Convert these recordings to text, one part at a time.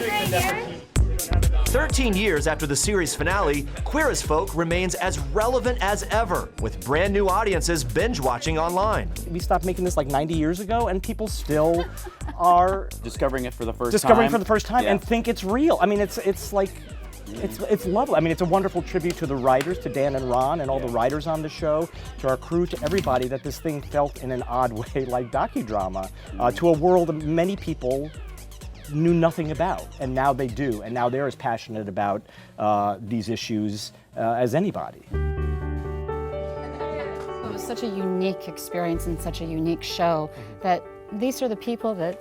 right here. 13 years after the series finale, Queer as Folk remains as relevant as ever, with brand new audiences binge watching online. We stopped making this like 90 years ago, and people still are discovering it for the first time. And think it's real. I mean, it's like, it's lovely. I mean, it's a wonderful tribute to the writers, to Dan and Ron and all the writers on the show, to our crew, to everybody, that this thing felt in an odd way like docudrama, to a world that many people knew nothing about, and now they do, and now they're as passionate about these issues as anybody. It was such a unique experience and such a unique show that these are the people that,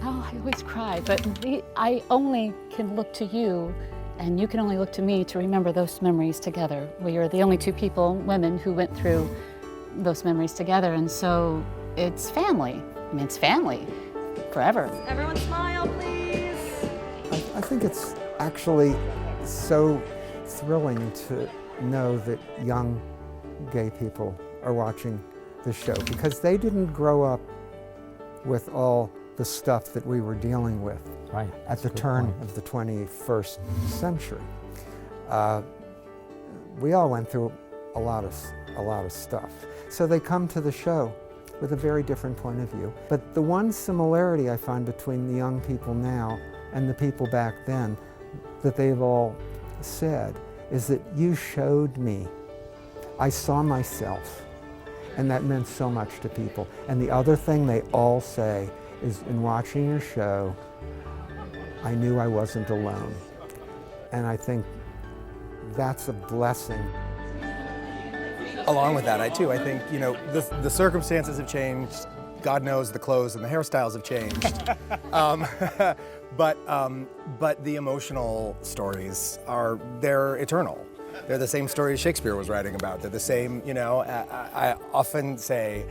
I always cry, but I only can look to you, and you can only look to me to remember those memories together. We are the only two women who went through those memories together, and so it's family. I mean, it's family. Forever. Everyone smile, please. I think it's actually so thrilling to know that young gay people are watching the show, because they didn't grow up with all the stuff that we were dealing with at the turn of the 21st century. We all went through a lot of stuff. So they come to the show with a very different point of view. But the one similarity I find between the young people now and the people back then that they've all said is that you showed me. I saw myself, and that meant so much to people. And the other thing they all say is, in watching your show, I knew I wasn't alone. And I think that's a blessing. Along with that, I think, you know, the circumstances have changed. God knows the clothes and the hairstyles have changed. But the emotional stories they're eternal. They're the same stories Shakespeare was writing about. They're the same, you know, I often say,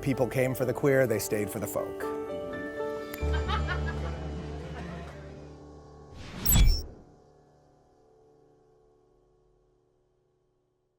people came for the queer, they stayed for the folk.